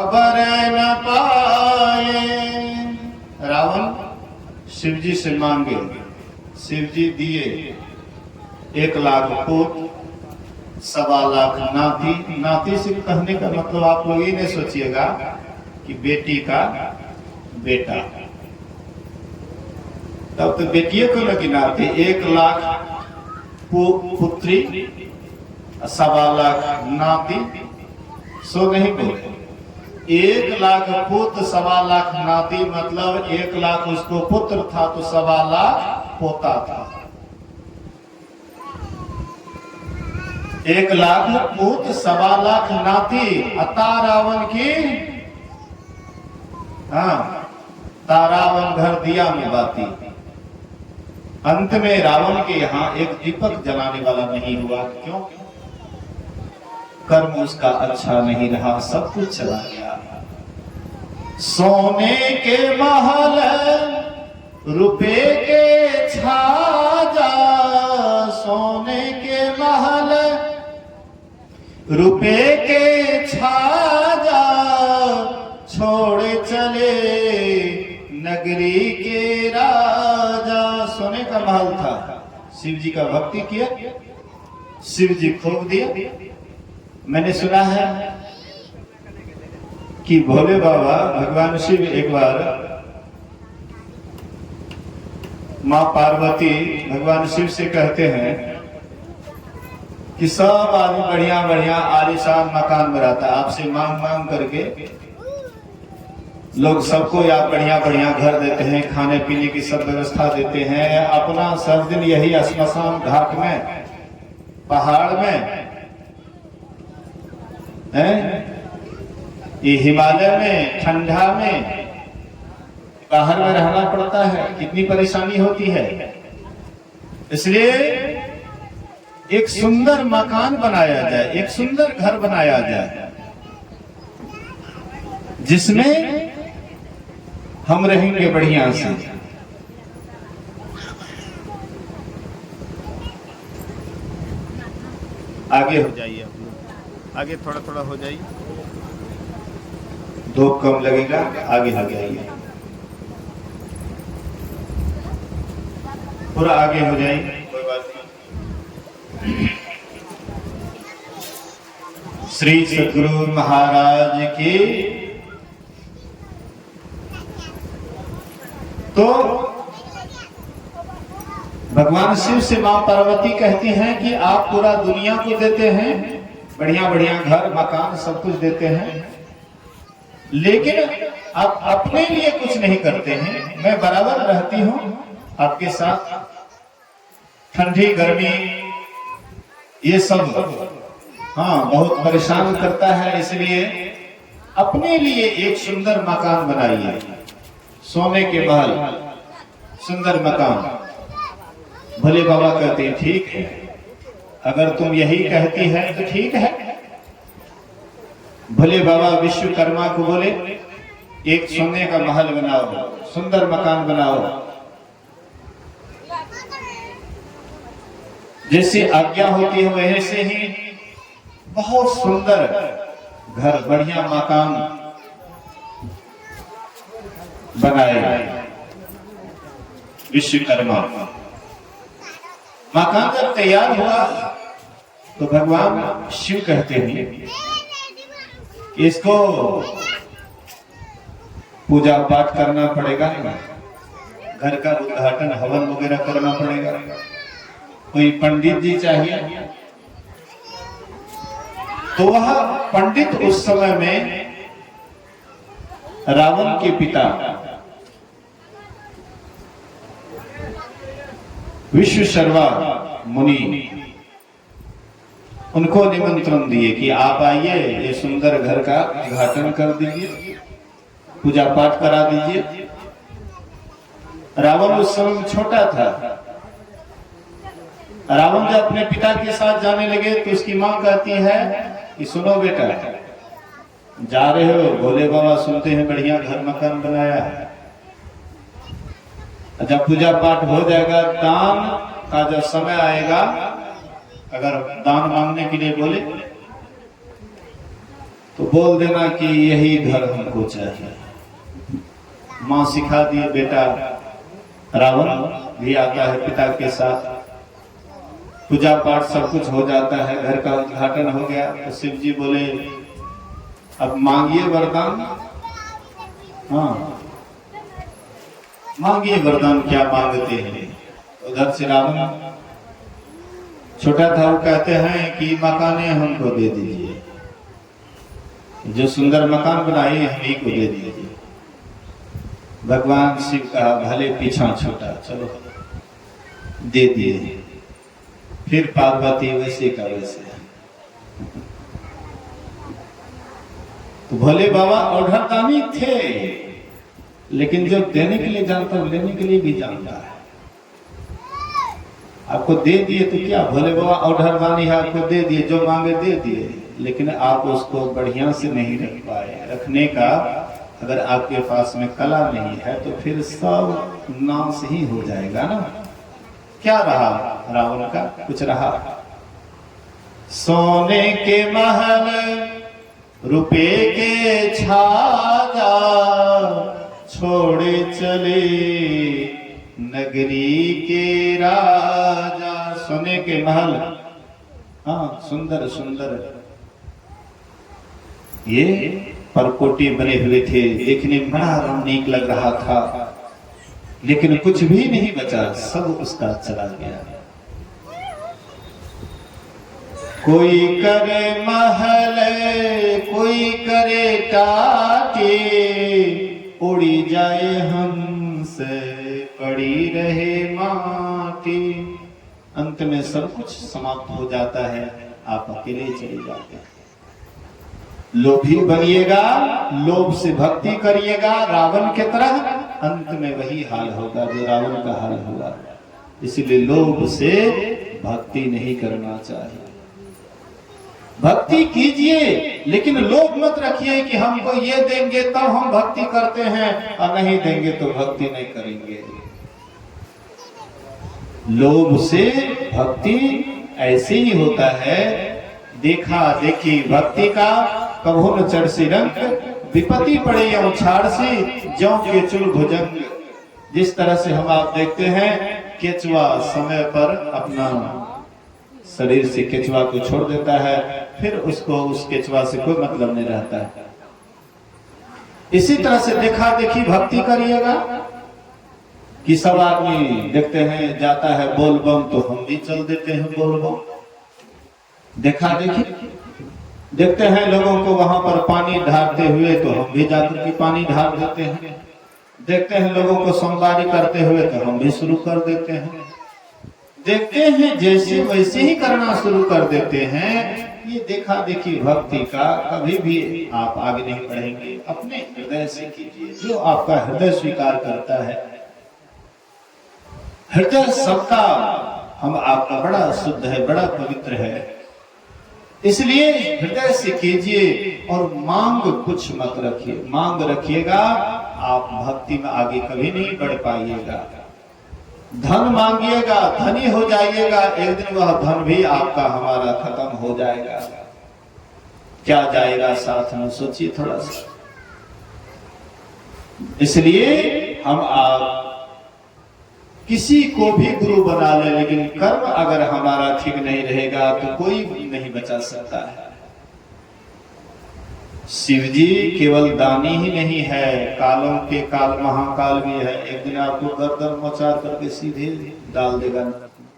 खबर न पाए। रावण शिव जी से मांगे, शिव जी दिए 1,00,000 पूत, 1,25,00,000 नाती। नाती से कहने का मतलब आप लोग ये नहीं सोचिएगा कि बेटी का बेटा, तब तो बेटियों को लगी नाती। 1,00,000 पुत्री, 1,25,00,000 नाती। सो नहीं बोले, 1,00,000 पुत्र, 1,25,00,000 नाती, मतलब 1,00,000 उसको पुत्र था तो 1,25,00,000 पोता था। 1,00,000 पुत्र, 1,25,00,000 नाती। अता रावण की, हाँ, तारावन घर दिया में बाती। अंत में रावण के यहाँ एक दीपक जलाने वाला नहीं हुआ। क्यों? कर्म उसका अच्छा नहीं रहा, सब कुछ चला गया। सोने के महल, रुपए के छाजा, सोने के महल, रुपए के छाजा, छोड़ चले नगरी के राजा। सोने का महल था, शिव जी का भक्ति किया, शिव जी खूब दिया। मैंने सुना है कि भोले बाबा भगवान शिव एक बार मां पार्वती भगवान शिव से कहते हैं कि सब आदमी बढ़िया बढ़िया आलीशान मकान बनाता है, आपसे मांग मांग करके लोग सबको या बढ़िया बढ़िया घर देते हैं, खाने पीने की सब व्यवस्था देते हैं। अपना सब दिन यही श्मशान घाट में, पहाड़ में है, ये हिमालय में ठंडा में बाहर में रहना पड़ता है, कितनी परेशानी होती है। इसलिए एक सुंदर मकान बनाया जाए, एक सुंदर घर बनाया जाए, जिसमें हम रहेंगे बढ़िया से। आगे हो जाइए, आगे थोड़ा थोड़ा हो जाइए, धूप कम लगेगा। आगे आगे आइए, पूरा आगे हो जाइए, कोई बात नहीं। श्री सद्गुरु महाराज की। तो भगवान शिव से मां पार्वती कहती हैं कि आप पूरा दुनिया को देते हैं, बढ़िया बढ़िया घर मकान सब कुछ देते हैं, लेकिन आप अपने लिए कुछ नहीं करते हैं। मैं बराबर रहती हूं आपके साथ, ठंडी गर्मी ये सब हाँ बहुत परेशान करता है, इसलिए अपने लिए एक सुंदर मकान बनाइए, सोने के महल, सुंदर मकान। भोले बाबा कहते हैं ठीक है, अगर तुम यही कहती है तो ठीक है। भोले बाबा विश्वकर्मा को बोले एक सोने का महल बनाओ, सुंदर मकान बनाओ। जैसी आज्ञा होती है वैसे ही बहुत सुंदर घर, बढ़िया मकान बनाए विश्वकर्मा। मकान जब तैयार हुआ तो भगवान शिव कहते हैं कि इसको पूजा पाठ करना पड़ेगा, घर का उद्घाटन हवन वगैरह करना पड़ेगा, कोई पंडित जी चाहिए। तो वह पंडित उस समय में रावण के पिता विश्वशर्मा मुनि, उनको निमंत्रण दिए कि आप आइए, ये सुंदर घर का उद्घाटन कर दीजिए, पूजा पाठ करा दीजिए। रावण उस समय छोटा था। रावण जब अपने पिता के साथ जाने लगे तो उसकी मां कहती है कि सुनो बेटा, जा रहे हो, भोले बाबा सुनते हैं बढ़िया घर मकान बनाया है, जब पूजा पाठ हो जाएगा, दान का जब समय आएगा, अगर दान मांगने के लिए बोले तो बोल देना कि यही घर हमको चाहिए। माँ सिखा दिए बेटा। रावण भी आता है पिता के साथ, पूजा पाठ सब कुछ हो जाता है, घर का उद्घाटन हो गया। तो शिव जी बोले अब मांगिए वरदान। हाँ मांगिए वरदान, क्या मांगते हैं। उधर से रावण छोटा था, वो कहते हैं कि मकाने हमको दे दीजिए, जो सुंदर मकान बनाइए हम को दे दीजिए। भगवान शिव कहा भले पीछा छोटा, चलो दे दिए। फिर पार्वती वैसे का वैसे। तो भोले बाबा औढ़रदानी थे, लेकिन जो देने के लिए जानता है लेने के लिए भी जानता है। आपको दे दिए तो क्या, भोले बाबा औढ़रदानी है, आपको दे दिए, जो मांगे दे दिए, लेकिन आप उसको बढ़िया से नहीं रख पाए। रखने का अगर आपके पास में कला नहीं है तो फिर सब नाश ही हो जाएगा ना। क्या रहा रावण का, कुछ रहा। सोने के महल रुपए के छाजा, छोड़े चले नगरी के राजा। सोने के महल, हाँ सुंदर सुंदर ये परकोटी बने हुए थे, देखने में बड़ा रमणीक लग रहा था, लेकिन कुछ भी नहीं बचा, सब उसका चला गया। कोई करे महल कोई करे टाटे, उड़ी जाए हमसे पड़ी रहे माटी। अंत में सब कुछ समाप्त हो जाता है, आप अकेले चले जाते हैं। लोभी बनिएगा, लोभ से भक्ति करिएगा रावण के तरह, अंत में वही हाल होगा जो रावण का हाल हुआ। इसलिए लोभ से भक्ति नहीं करना चाहिए। भक्ति कीजिए, लेकिन लोभ मत रखिए कि हमको ये देंगे तब हम भक्ति करते हैं, और नहीं देंगे तो भक्ति नहीं करेंगे। लोभ से भक्ति ऐसे ही होता है, देखा देखी भक्ति का कभो न चढ़सी रंग, विपत्ति पड़े या उछाड़ सी ज्यों केचुल भुजंग। जिस तरह से हम आप देखते हैं केचुआ समय पर अपना शरीर से केचुआ को छोड़ देता है, फिर उसको उस केचुआ से कोई मतलब नहीं रहता है। इसी तरह से देखा देखी भक्ति करिएगा कि सब आदमी देखते हैं जाता है बोल बम, तो हम भी चल देते हैं बोल बम। देखा देखी देखते हैं लोगों को वहां पर पानी ढारते हुए, तो हम भी जाकर के पानी ढार देते हैं। देखते हैं लोगों को सोमवारी करते हुए, तो हम भी शुरू कर देते हैं। देखते हैं जैसे वैसे ही करना शुरू कर देते हैं। ये देखा देखी भक्ति का कभी भी आप आगे नहीं बढ़ेंगे। अपने हृदय से कीजिए, जो आपका हृदय स्वीकार करता है। हृदय सबका हम आपका बड़ा शुद्ध है, बड़ा पवित्र है, इसलिए हृदय से कीजिए। और मांग कुछ मत रखिए, मांग रखिएगा आप भक्ति में आगे कभी नहीं बढ़ पाइएगा। धन मांगिएगा धनी हो जाइएगा, एक दिन वह धन भी आपका हमारा खत्म हो जाएगा। क्या जाएगा साथ में, सोचिए थोड़ा सा। इसलिए हम आप किसी को भी गुरु बना ले, लेकिन कर्म अगर हमारा ठीक नहीं रहेगा तो कोई नहीं बचा सकता है। शिव जी केवल दानी ही नहीं है, कालों के काल महाकाल भी है। एक दिन आपको गर्दन मोचार करके सीधे डाल देगा नरक में।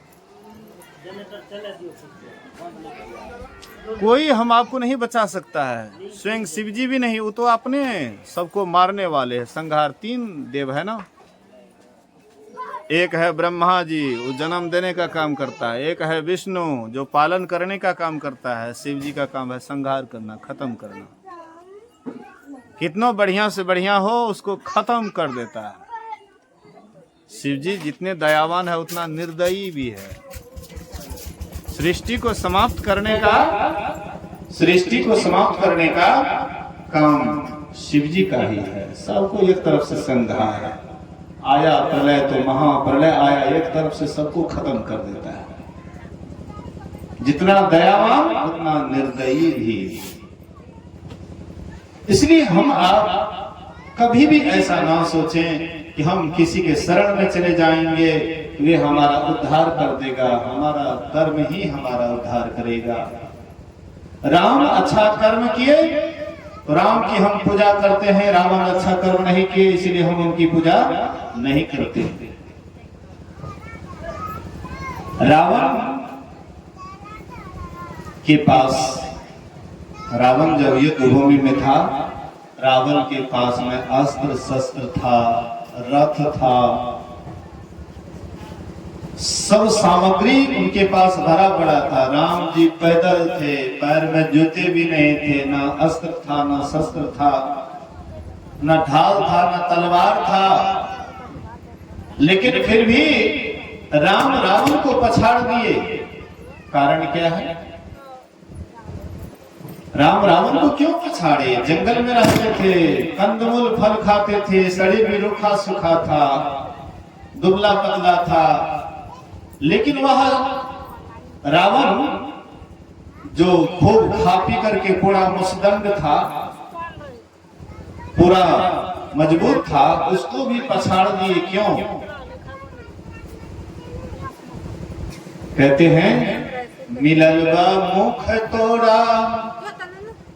कोई हम आपको नहीं बचा सकता है, स्वयं शिव जी भी नहीं। वो तो अपने सबको मारने वाले हैं, संहार। 3 देव है ना, एक है ब्रह्मा जी, वो जन्म देने का काम करता है। एक है विष्णु जो पालन करने का काम करता है। शिव जी का काम है संहार करना, खत्म करना। कितना बढ़िया से बढ़िया हो उसको खत्म कर देता है। शिव जी जितने दयावान है उतना निर्दयी भी है। सृष्टि को समाप्त करने का काम शिव जी का ही है। सबको एक तरफ से संहार है। आया प्रलय तो महाप्रलय आया, एक तरफ से सबको खत्म कर देता है। जितना दयावान उतना निर्दयी भी। इसलिए हम आप कभी भी ऐसा ना सोचें कि हम किसी के शरण में चले जाएंगे, वे हमारा उद्धार कर देगा। हमारा कर्म ही हमारा उद्धार करेगा। राम अच्छा कर्म किए तो राम की हम पूजा करते हैं, रावण अच्छा कर्म नहीं किए इसलिए हम उनकी पूजा नहीं करते। रावण के पास, रावण जब युद्ध भूमि में था, रावण के पास में अस्त्र शस्त्र था, रथ था, सब सामग्री उनके पास भरा पड़ा था। राम जी पैदल थे, पैर में जूते भी नहीं थे, ना अस्त्र था, ना शस्त्र था, ना ढाल था, ना तलवार था। लेकिन फिर भी राम रावण को पछाड़ दिए। कारण क्या है? राम रावण को क्यों पछाड़े? जंगल में रहते थे, कंदमूल फल खाते थे, शरीर भी रूखा सूखा था, दुबला पतला था। लेकिन वह रावण जो खूब खा पी करके पूरा मुस्तंद था, पूरा मजबूत था, उसको भी पछाड़ दिए। क्यों? कहते हैं मिललबा मुख तोड़ा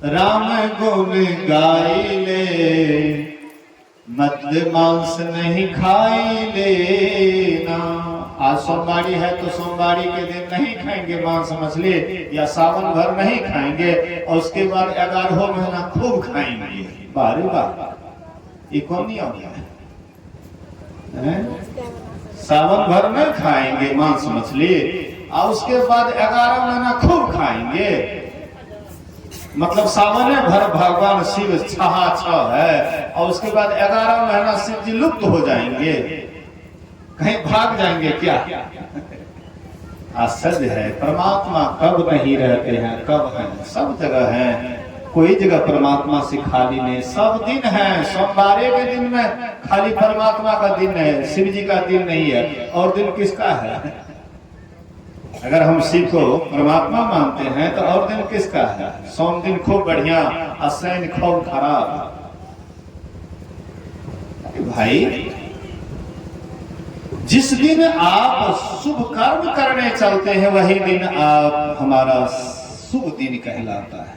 राम गुण गाई ले, मद मांस नहीं खाई लेना। आज सोमवारी है तो सोमवारी के दिन नहीं खाएंगे मांस मछली, या सावन भर नहीं खाएंगे और उसके बाद 11वां महीना खूब खाएंगे। बारे बार ये कौन नहीं आ गया है? सावन भर नहीं खाएंगे मांस मछली और उसके बाद 11 महीना खूब खाएंगे। मतलब सावन भर भगवान शिव छहा है और उसके बाद 11 महीना शिव जी लुप्त हो जाएंगे, कहीं भाग जाएंगे क्या? आश्चर्य है। परमात्मा कब नहीं रहते हैं, कब हैं? सब जगह हैं। कोई जगह परमात्मा से खाली नहीं, सब दिन है। सोमवार के दिन में खाली परमात्मा का दिन है, शिव जी का दिन नहीं है। और दिन किसका है? अगर हम शिव को परमात्मा मानते हैं तो और दिन किसका है? सोम दिन खूब बढ़िया, असैन खूब खराब। भाई जिस दिन आप शुभ कर्म करने चलते हैं वही दिन आप हमारा शुभ दिन कहलाता है।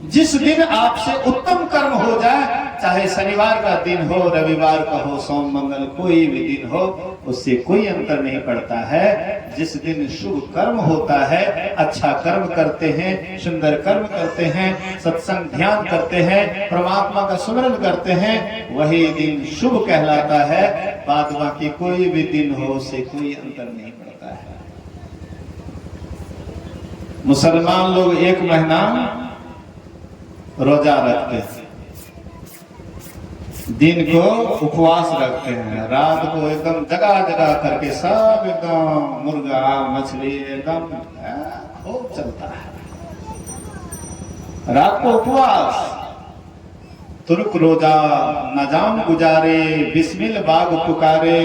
जिस दिन आपसे उत्तम कर्म हो जाए, चाहे शनिवार का दिन हो, रविवार का हो, सोम मंगल कोई भी दिन हो, उससे कोई अंतर नहीं पड़ता है। जिस दिन शुभ कर्म होता है, अच्छा कर्म करते हैं, सुंदर कर्म करते हैं, सत्संग ध्यान करते हैं, परमात्मा का सुमरन करते हैं, वही दिन शुभ कहलाता है। बाद बाकी कोई भी दिन हो, उससे कोई अंतर नहीं पड़ता है। मुसलमान लोग 1 महीना रोजा रखते हैं, दिन को उपवास रखते हैं, रात को एकदम जगह जगह करके सब एकदम मुर्गा मछली एकदम खूब चलता है। रात को उपवास, तुर्क रोजा नजाम गुजारे, बिस्मिल बाग पुकारे,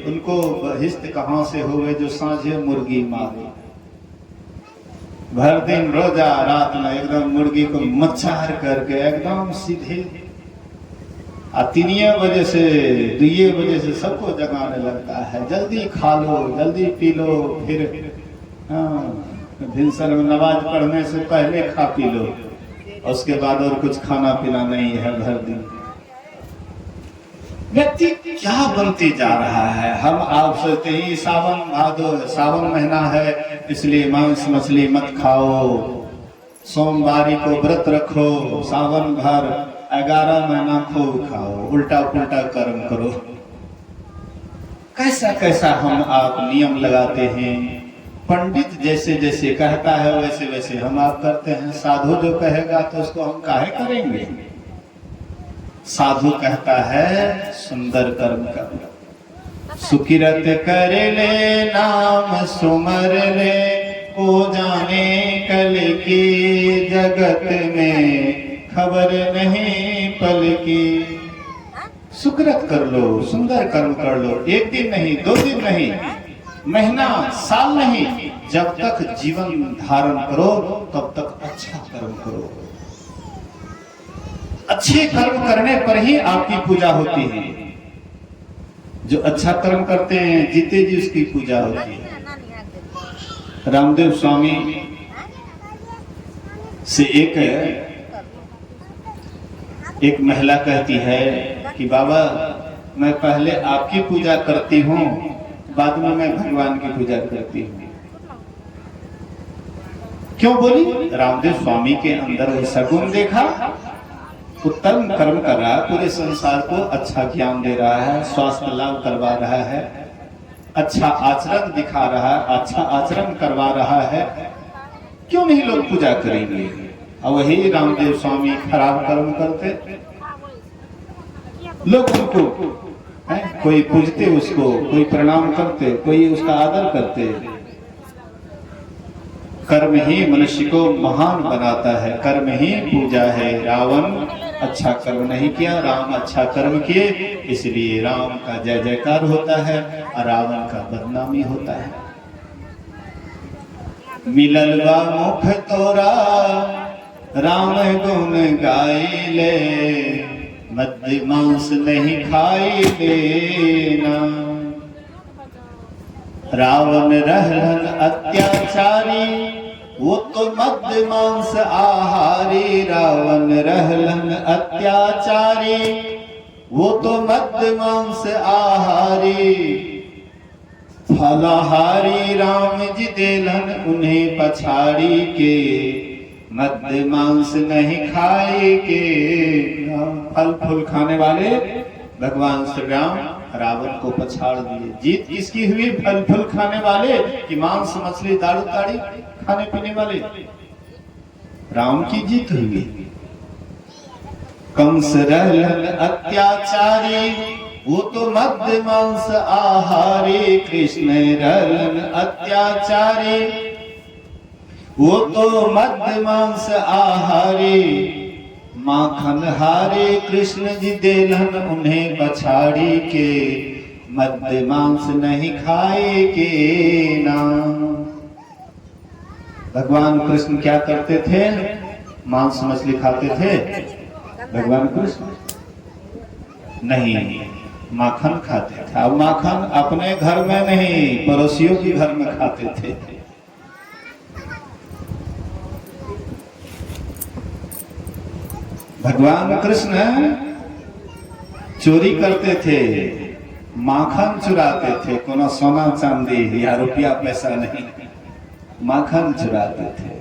उनको बहिश्त कहां से हुए जो सांझे मुर्गी मारे। भर दिन रोजा, रात में एकदम मुर्गी को मच्छर करके एकदम सीधे 3 बजे से 2 बजे से सबको जगाने लगता है। जल्दी खा लो, जल्दी पी लो, फिर भिनसर में नमाज पढ़ने से पहले खा पी लो, उसके बाद और कुछ खाना पीना नहीं है भर दिन। व्यक्ति क्या बनते जा रहा है? हम आप सोचते ही सावन भादो, सावन महीना है इसलिए मांस मछली मत खाओ, सोमवारी को व्रत रखो, सावन भर 11 महीना खूब खाओ, उल्टा पुल्टा कर्म करो। कैसा कैसा हम आप नियम लगाते हैं। पंडित जैसे जैसे कहता है वैसे वैसे हम आप करते हैं। साधु जो कहेगा तो उसको हम काहे करेंगे? साधु कहता है सुंदर कर्म कर, सुकिरत कर ले, नाम सुमर ले, को जाने कल की जगत में खबर नहीं पल की। सुकृत कर लो, सुंदर कर्म कर लो, 1 दिन नहीं, 2 दिन नहीं, महीना साल नहीं, जब तक जीवन धारण करो तब तक अच्छा कर्म करो। अच्छे कर्म करने पर ही आपकी पूजा होती है। जो अच्छा कर्म करते हैं जीते जी उसकी पूजा होती है। रामदेव स्वामी से एक महिला कहती है कि बाबा मैं पहले आपकी पूजा करती हूँ, बाद में मैं भगवान की पूजा करती हूँ। क्यों बोली? रामदेव स्वामी के अंदर ऐसा गुण देखा, उत्तम कर्म कर रहा है, पूरे संसार को अच्छा ज्ञान दे रहा है, स्वास्थ्य लाभ करवा रहा है, अच्छा आचरण दिखा रहा है, अच्छा आचरण करवा रहा है, क्यों नहीं लोग पूजा करेंगे? और वही रामदेव स्वामी खराब कर्म करते, लोग उनको कोई पूजते, उसको कोई प्रणाम करते, कोई उसका आदर करते। कर्म ही मनुष्य को महान बनाता है, कर्म ही पूजा है। रावण अच्छा कर्म नहीं किया, राम अच्छा कर्म किए, इसलिए राम का जय जयकार होता है और रावण का बदनामी होता है। मिललवा मुख तोरा राम गुण गाइले, मद्य मांस नहीं खाई लेना। रावण रहलन अत्याचारी, वो तो मद्य मांस आहारी। रावण रहलन अत्याचारी, वो तो मद्य मांस आहारी। फलाहारी राम जी देलन उन्हें पछाड़ी के, मद्य मांस नहीं खाए के। फल फूल खाने वाले भगवान श्री राम रावण को पछाड़ दिए। जीत किसकी हुई? फल फूल खाने वाले कि मांस मछली दारू ताड़ी खाने पीने वाले? राम की जीत हुई। कंस रहलन अत्याचारी, वो तो मद्य मांस आहारी। कृष्ण रहलन अत्याचारी, वो तो मद्य मांस आहारी। माखन हारे कृष्ण जी देलन उन्हें पछाड़ी के, मद्य मांस नहीं खाए के नाम। भगवान कृष्ण क्या करते थे? मांस मछली खाते थे? भगवान कृष्ण नहीं, माखन खाते थे। अब माखन अपने घर में नहीं, पड़ोसियों के घर में खाते थे। भगवान कृष्ण चोरी करते थे, माखन चुराते थे। कोनो सोना चांदी या रुपया पैसा नहीं, माखन चुराते थे।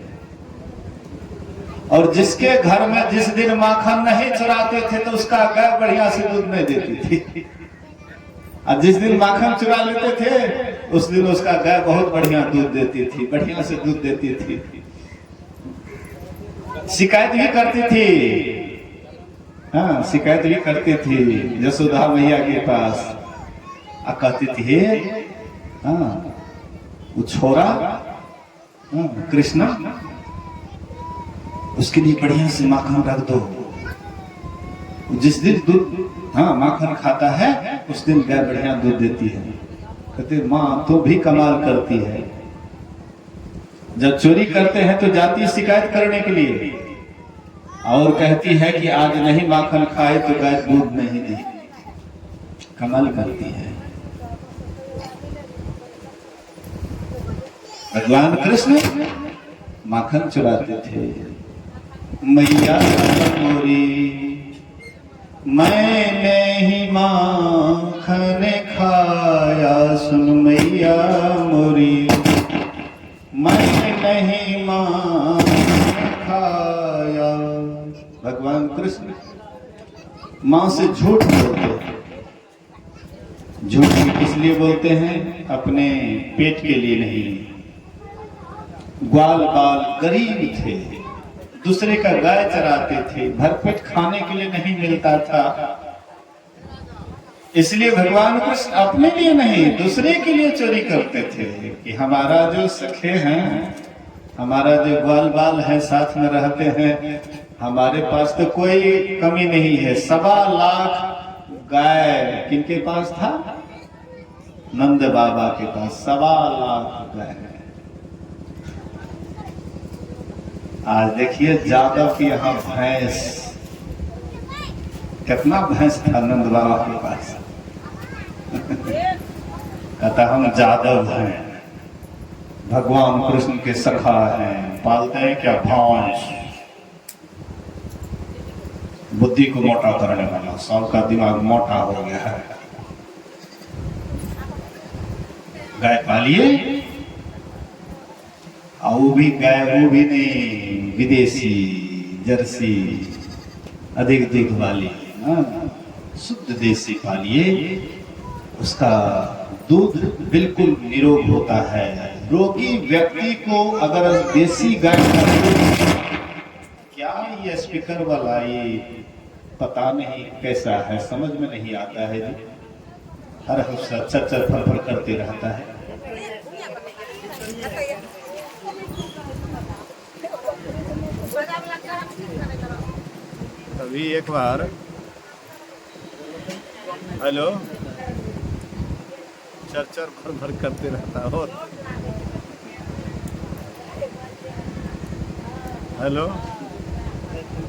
और जिसके घर में जिस दिन माखन नहीं चुराते थे तो उसका गाय बढ़िया से दूध नहीं देती थी, और जिस दिन माखन चुरा लेते थे उस दिन उसका गाय बहुत बढ़िया दूध देती थी, बढ़िया से दूध देती थी। शिकायत भी करती थी, हाँ शिकायत भी करती थी यशोदा मैया के पास। कहती थी हाँ वो छोरा कृष्ण, उसके लिए बढ़िया से माखन रख दो। जिस दिन दूध हाँ माखन खाता है उस दिन गाय बढ़िया दूध देती है। कहते माँ तो भी कमाल करती है। जब चोरी करते हैं तो जाती है शिकायत करने के लिए और कहती है कि आज नहीं माखन खाए तो गाय दूध नहीं दी। कमाल करती है। भगवान कृष्ण माखन चुराते थे। मैया मोरी मैंने ही माखन खाया, सुन मैया मोरी मैंने नहीं माखन खाया। भगवान कृष्ण मां से झूठ बोलते हैं। झूठ किस लिए बोलते हैं? अपने पेट के लिए नहीं। ग्वाल बाल गरीब थे, दूसरे का गाय चराते थे, भरपेट खाने के लिए नहीं मिलता था, इसलिए भगवान कृष्ण अपने लिए नहीं दूसरे के लिए चोरी करते थे कि हमारा जो सखे हैं, हमारा जो ग्वाल बाल है साथ में रहते हैं, हमारे पास तो कोई कमी नहीं है। 1.25 लाख गाय किनके पास था? नंद बाबा के पास 1.25 लाख गाय। आज देखिए जादव की यहाँ भैंस कितना भैंस था नंद बाबा के पास। कहता हम जादव हैं, भगवान कृष्ण के सखा हैं, पालते हैं क्या भैंस। बुद्धि को मोटा करने वाला, सबका दिमाग मोटा हो गया है। गाय पालिए, और वो भी गाय, वो भी नहीं विदेशी जर्सी अधिक दूध वाली, शुद्ध देसी पालिए, उसका दूध बिल्कुल निरोग होता है। रोगी व्यक्ति को अगर देसी गाय का दूध, क्या ये स्पीकर वाला ये पता नहीं कैसा है, समझ में नहीं आता है जी, हर हफ्ता चर फर करते रहता है। अभी एक बार हेलो चर फर करते रहता हो। हेलो,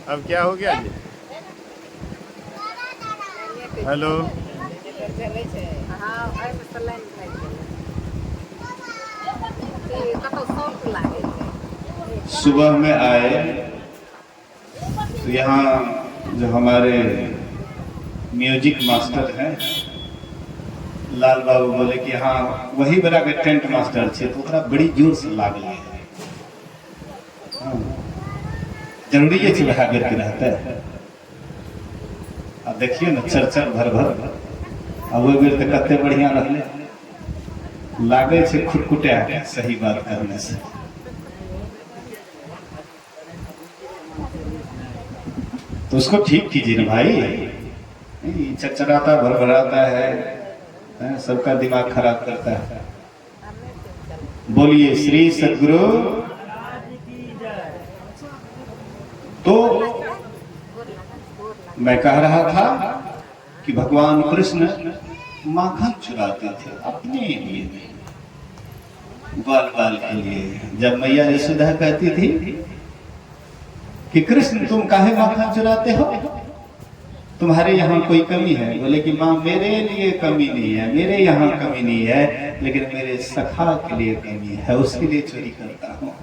अब क्या हो गया जी? हेलो, सुबह में आए तो यहाँ जो हमारे म्यूजिक मास्टर हैं लाल बाबू बोले कि हाँ वही बड़ा के टेंट मास्टर छे, तो ओकरा बड़ी जोर से लागल है। जरूरी है कि बहा करके रहता है। अब देखिए ना चर भर अब वो बेर तो कते बढ़िया रहले, लागे छे खुटखुटा सही बात करने से। तो उसको ठीक कीजिए ना भाई, चरचराता भरभराता है, सबका दिमाग खराब करता है। बोलिए श्री सद्गुरु। तो मैं कह रहा था कि भगवान कृष्ण माखन चुराते थे अपने लिए, बाल बाल के लिए। जब मैया यशोदा कहती थी कि कृष्ण तुम काहे माखन चुराते हो, तुम्हारे यहाँ कोई कमी है? बोले कि माँ मेरे लिए कमी नहीं है, मेरे यहाँ कमी नहीं है, लेकिन मेरे सखा के लिए कमी है, उसके लिए चोरी करता हूँ।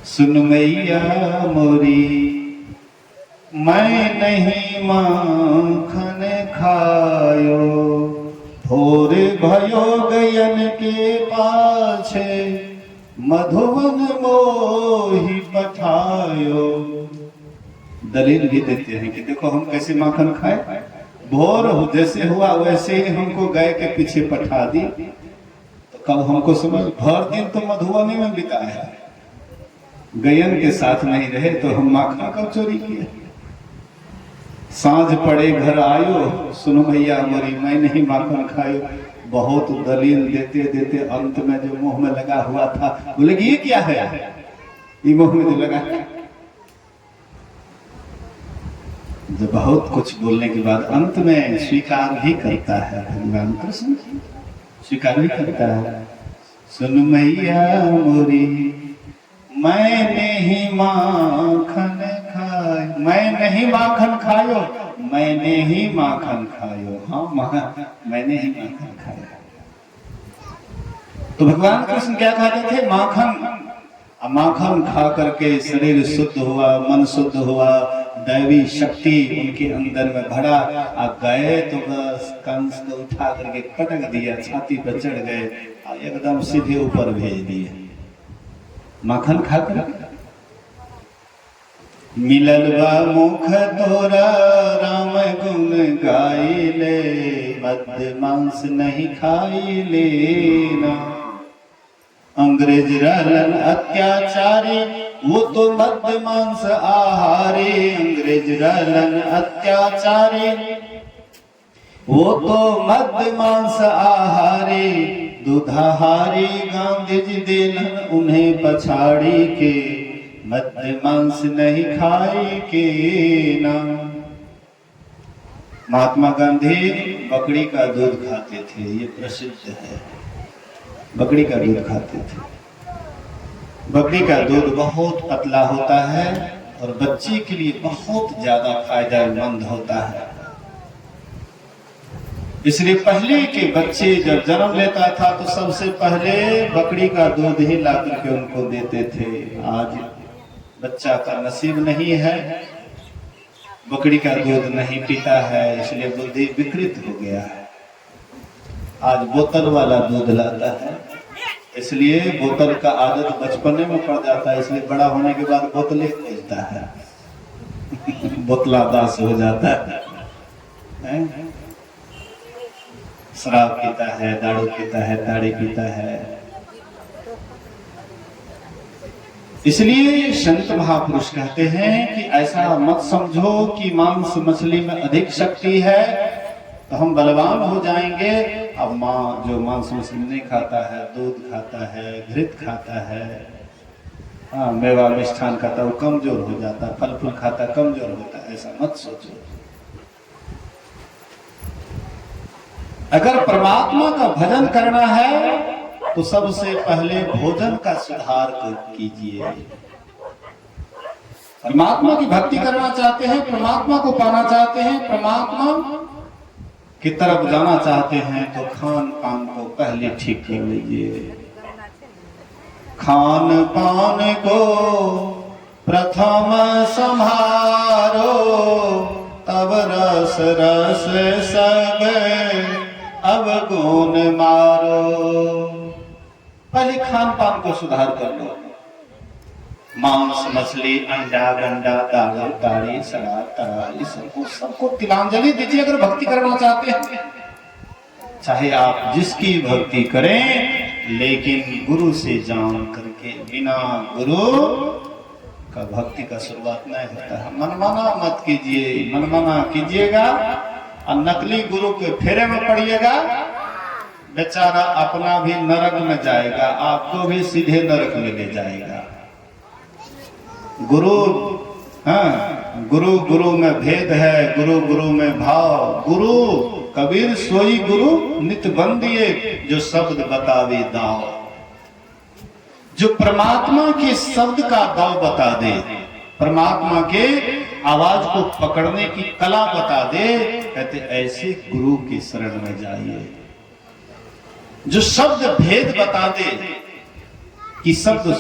सुन मैया मोरी मैं नहीं माखन खायो, भोर भयो गयन के पाछे मधुवन मोहि पठायो। दलील भी देते हैं कि देखो हम कैसे माखन खाए, भोर जैसे हुआ वैसे ही हमको गाय के पीछे पठा दी। तो कब हमको समझ, भर दिन तो मधुबनी में बिताया, गयन के साथ नहीं रहे तो हम माखन कब चोरी किए? सांझ पड़े घर आयो, सुनो भैया मोरी मैं नहीं माखन खायो। बहुत दलील देते देते अंत में जो मुंह में लगा हुआ था, बोले कि ये क्या है, ये मुंह में जो लगा। जो बहुत कुछ बोलने के बाद अंत में स्वीकार भी करता है भगवान कृष्ण, स्वीकार भी करता है। सुन मैया मोरी मैं नहीं माखन खायो, मैं नहीं माखन खायो, मैंने ही माखन खायो। हाँ मैंने ही माखन खाया। तो भगवान कृष्ण क्या खाते थे? माखन। माखन खा करके शरीर शुद्ध हुआ, मन शुद्ध हुआ, दैवी शक्ति उनके अंदर में भरा। आ गए तो बस कंस को उठा करके पटक दिया, छाती पर चढ़ गए और एकदम सीधे ऊपर भेज दिए माखन खाकर। मिलल बा मुख तोरा राम गुण गाइले, मद मांस नहीं खाई लेना। अंग्रेज रहलन अत्याचारी, वो तो मद मांस आहारी। अंग्रेज रहलन अत्याचारी, वो तो मद मांस आहारी। दूधाहारी गांधी जी देलन उन्हें पछाड़ी के, मद मांस नहीं खाई के ना। महात्मा गांधी बकरी का दूध खाते थे, ये प्रसिद्ध है। बकरी का दूध खाते थे। बकरी का दूध बहुत पतला होता है, और बच्चे के लिए बहुत ज्यादा फायदेमंद होता है। इसलिए पहले के बच्चे जब जन्म लेता था तो सबसे पहले बकरी का दूध ही ला करके उनको देते थे। आज बच्चा का नसीब नहीं है, बकरी का दूध नहीं पीता है, इसलिए बुद्धि विकृत हो गया है। आज बोतल वाला दूध लाता है, इसलिए बोतल का आदत बचपने में पड़ जाता है, इसलिए बड़ा होने के बाद बोतलें खोजता है बोतलादास हो जाता है। शराब पीता है, दारू पीता है, ताड़ी पीता है। इसलिए संत महापुरुष कहते हैं कि ऐसा मत समझो कि मांस मछली में अधिक शक्ति है तो हम बलवान हो जाएंगे। अब जो मांस मछली नहीं खाता है, दूध खाता है, घृत खाता है, मेवा मिष्ठान खाता है, वो कमजोर हो जाता है, फल फूल खाता है, कमजोर होता है। ऐसा मत सोचो। अगर परमात्मा का भजन करना है तो सबसे पहले भोजन का सुधार कीजिए। परमात्मा की भक्ति करना चाहते हैं, परमात्मा को पाना चाहते हैं, परमात्मा की तरफ जाना चाहते हैं तो खान पान को पहले ठीक कर लीजिए। खान पान को प्रथम संभारो, तब रस रस सब अब गुण मारो। पहले खान पान को सुधार कर लो। मांस मछली अंडा गंडा दाल ताड़ी सलाद तराई सबको तिलांजलि दीजिए अगर भक्ति करना चाहते हैं। चाहे आप जिसकी भक्ति करें, लेकिन गुरु से जान करके, बिना गुरु का भक्ति का शुरुआत नहीं होता है। मनमाना मत कीजिए, मनमाना कीजिएगा और नकली गुरु के फेरे में पड़िएगा, बेचारा अपना भी नरक में जाएगा, आपको भी सीधे नरक में ले जाएगा। गुरु गुरु गुरु में भेद है, गुरु गुरु में भाव। गुरु कबीर सोई गुरु नित बंदिए, जो शब्द बतावे दाव। जो परमात्मा के शब्द का दाव बता दे, परमात्मा के आवाज को पकड़ने की कला बता दे, कहते ऐसे गुरु की शरण में जाइए। जो शब्द भेद बता दे कि शब्द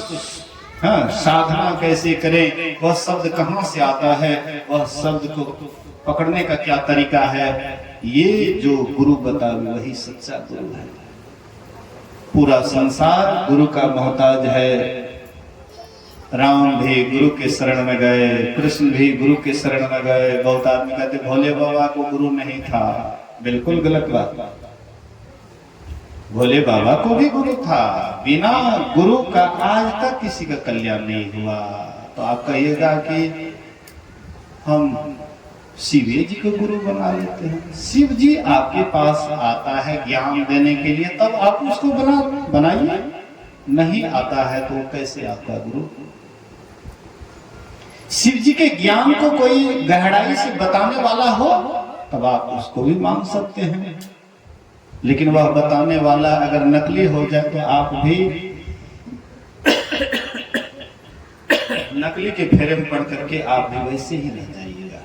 साधना कैसे करें, वह शब्द कहां से आता है, वह शब्द को पकड़ने का क्या तरीका है, ये जो गुरु बतावे वही सच्चा गुरु है। पूरा संसार गुरु का मोहताज है। राम भी गुरु के शरण में गए, कृष्ण भी गुरु के शरण में गए। बहुत आदमी कहते भोले बाबा को गुरु नहीं था, बिल्कुल गलत बात। भोले बाबा को भी गुरु था। बिना गुरु का आज तक किसी का कल्याण नहीं हुआ। तो आप कहिएगा कि हम शिव जी को गुरु बना लेते हैं। शिव जी आपके पास आता है ज्ञान देने के लिए, तब आप उसको बनाइए। नहीं आता है तो कैसे आपका गुरु? शिव जी के ज्ञान को कोई गहराई से बताने वाला हो तब आप उसको भी मान सकते हैं। लेकिन वह बताने वाला अगर नकली हो जाए तो आप भी नकली के फेरे में पड़ करके आप भी वैसे ही रह जाइएगा।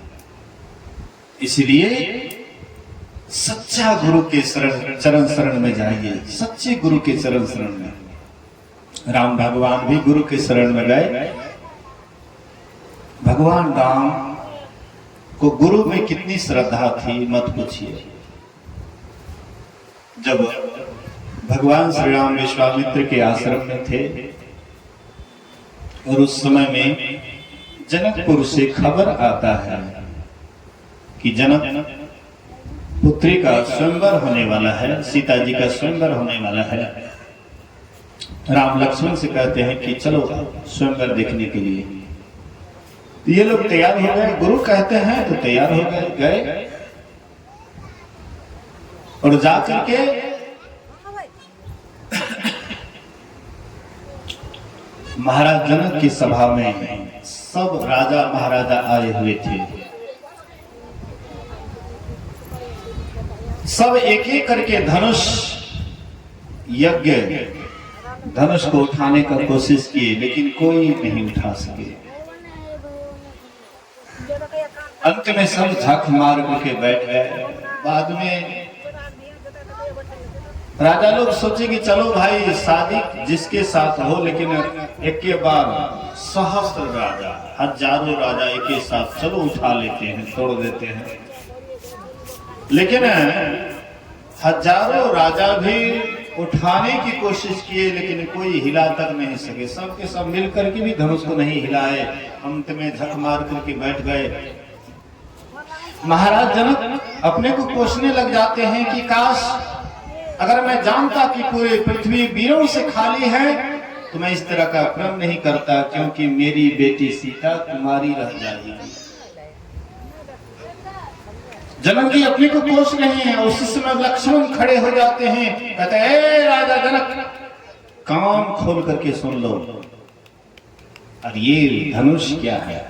इसलिए सच्चा गुरु के चरण शरण में जाइए, सच्चे गुरु के चरण शरण में। राम भगवान भी गुरु के शरण में गए। भगवान राम को गुरु में कितनी श्रद्धा थी मत पूछिए। जब भगवान श्री राम विश्वामित्र के आश्रम में थे और उस समय में जनकपुर से खबर आता है कि जनक पुत्री का स्वयंवर होने वाला है, सीता जी का स्वयंवर होने वाला है। राम लक्ष्मण से कहते हैं कि चलो स्वयंवर देखने के लिए। ये लोग तैयार हो गए, गुरु कहते हैं तो तैयार हो गए और जाकर के महाराज जनक की सभा में सब राजा महाराजा आए हुए थे। सब एक एक करके धनुष यज्ञ, धनुष को उठाने का कोशिश किए, लेकिन कोई नहीं उठा सके। अंत में सब झक मार के बैठ गए। बाद में राजा लोग सोचे कि चलो भाई शादी जिसके साथ हो, लेकिन एक के बाद सहस्त्र राजा, हजारों राजा एक के साथ चलो उठा लेते हैं, तोड़ देते हैं। लेकिन हजारों राजा भी उठाने की कोशिश किए, लेकिन कोई हिला तक नहीं सके। सबके सब मिल करके भी धनुष को नहीं हिलाए, अंत में झक मार करके बैठ गए। महाराज जनक अपने को कोसने लग जाते हैं कि काश अगर मैं जानता कि पूरी पृथ्वी वीरों से खाली है तो मैं इस तरह का क्रम नहीं करता, क्योंकि मेरी बेटी सीता कुमारी रह जाएगी। जनक जी अपने को कोस रहे हैं, उसी समय लक्ष्मण खड़े हो जाते हैं, कहते हैं राजा जनक कान खोल करके सुन लो, और ये धनुष क्या है?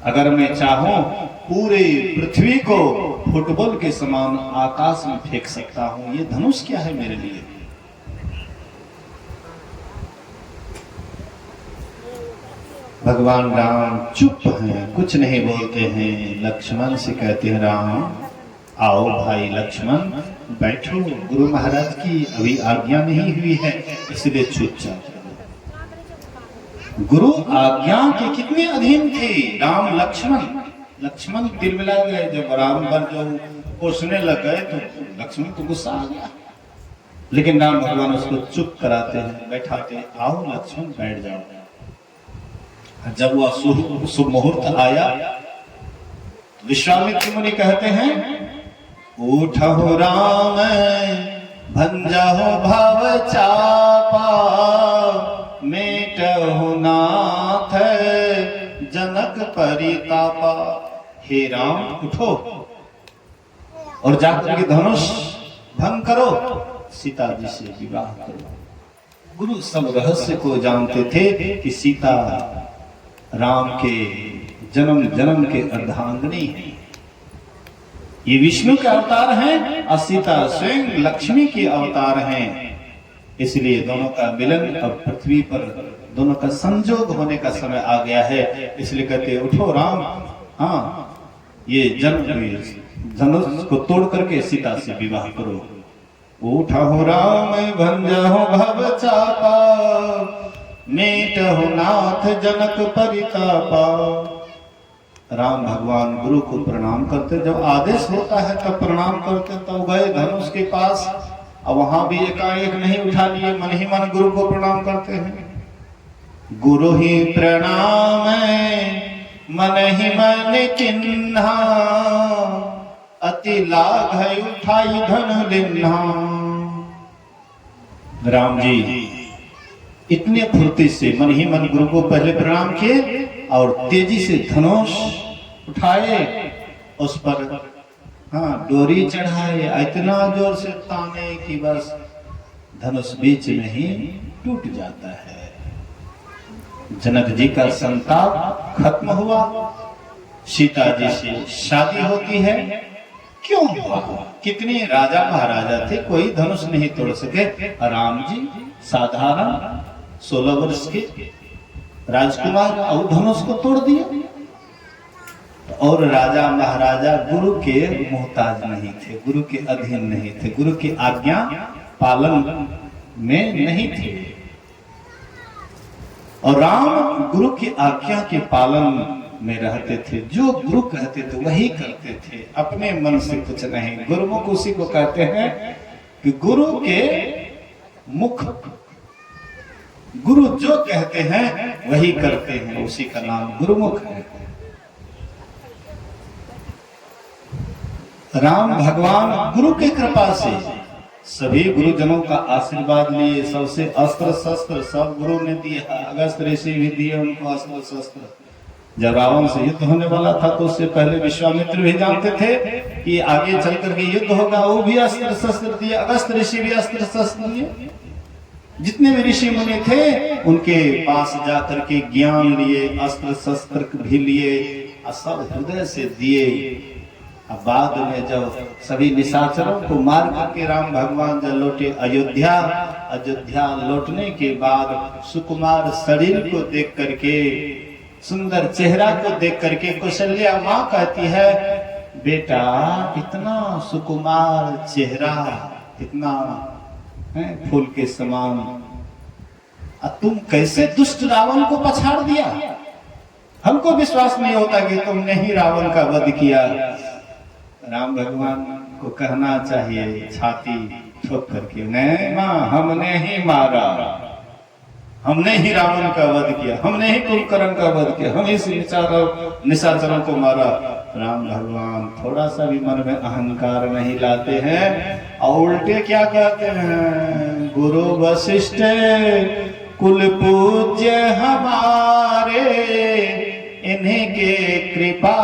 अगर मैं चाहूं पूरे पृथ्वी को फुटबॉल के समान आकाश में फेंक सकता हूं, ये धनुष क्या है मेरे लिए? भगवान राम चुप हैं, कुछ नहीं बोलते हैं। लक्ष्मण से कहते हैं राम आओ भाई लक्ष्मण बैठो, गुरु महाराज की अभी आज्ञा नहीं हुई है, इसलिए चुपचाप। गुरु आज्ञा के कितने अधीन थे राम लक्ष्मण। लक्ष्मण तिलमिला गए, जब राम पर जो कोसने लग गए तो लक्ष्मण को गुस्सा आ गया, लेकिन राम भगवान उसको चुप कराते हैं, बैठाते हैं, आओ लक्ष्मण बैठ जाओ। जब वह शुभ मुहूर्त आया, विश्वामित्र मुनि कहते हैं उठो राम भंजहो भव चापा, मेटहु नाथ जनक परितापा। हे राम उठो और जाकर के धनुष भंग करो, सीता जी से विवाह करो। गुरु सब रहस्य को जानते थे कि सीता राम के जन्म जन्म के अर्धांगिनी है, ये विष्णु के अवतार हैं और सीता स्वयं लक्ष्मी के अवतार हैं। इसलिए दोनों का मिलन अब पृथ्वी पर दोनों का संजोग होने का समय आ गया है। इसलिए कहते उठो राम, हाँ ये धनुष को तोड़ करके सीता से विवाह करो। उठो राम भंजहो भव चापा, मेटहु नाथ जनक परितापा। राम भगवान गुरु को प्रणाम करते, जब आदेश होता है तब प्रणाम करते, तब गए धनुष के पास। अब वहां भी एकाएक नहीं उठा लिए, मन ही मन गुरु को प्रणाम करते हैं। गुरु ही प्रणाम मन ही मन चिन्हा, अति लाघ उठाई धनु लिन्हा। राम जी इतने फुर्ती से मन ही मन गुरु को पहले प्रणाम किए और तेजी से धनुष उठाए, उस पर डोरी चढ़ाए, इतना जोर से ताने कि बस धनुष बीच में ही टूट जाता है। जनक जी का संताप खत्म हुआ, सीता जी से शादी होती है। क्यों हुआ? कितने राजा महाराजा थे, कोई धनुष नहीं तोड़ सके। राम जी साधारण 16 वर्ष के राजकुमार और धनुष को तोड़ दिया। और राजा महाराजा गुरु के मोहताज नहीं थे, गुरु के अधीन नहीं थे, गुरु की आज्ञा पालन में नहीं थे। और राम गुरु की आज्ञा के पालन में रहते थे, जो गुरु कहते थे वही करते थे, अपने मन से कुछ नहीं। गुरुमुख उसी को कहते हैं कि गुरु के मुख, गुरु जो कहते हैं वही करते हैं, उसी का नाम गुरुमुख है। राम भगवान गुरु की कृपा से सभी गुरुजनों का आशीर्वाद लिए, सबसे अस्त्र शस्त्र सब गुरु ने दिया। अगस्त ऋषि भी दिए उनको अस्त्र शस्त्र। जब रावण से युद्ध होने वाला था तो उससे पहले विश्वामित्र भी जानते थे कि आगे चल करके युद्ध होगा, वो भी अस्त्र शस्त्र दिए। अगस्त ऋषि भी अस्त्र शस्त्र दिए। जितने भी ऋषि मुनि थे उनके पास जाकर के ज्ञान लिए, अस्त्र शस्त्र भी लिए, सब हृदय से दिए। अब बाद में जब सभी निशाचरों को मार करके राम भगवान जब लौटे अयोध्या, अयोध्या लौटने के बाद सुकुमार शरीर को देख करके सुंदर चेहरा को देख करके कौशल्या माँ कहती है, बेटा इतना सुकुमार चेहरा, इतना फूल के समान, तुम कैसे दुष्ट रावण को पछाड़ दिया? हमको विश्वास नहीं होता कि तुमने ही रावण का वध किया। राम भगवान को कहना चाहिए छाती ठोक करके, नहीं माँ, हमने ही मारा, हमने ही रावण का वध किया, हमने ही कुंभकर्ण का वध किया, हम इस निशाचरों को मारा। राम भगवान थोड़ा सा भी मन में अहंकार नहीं लाते हैं और उल्टे क्या कहते हैं, गुरु वशिष्ठ कुल पूज्य हमारे, इन्हीं के कृपा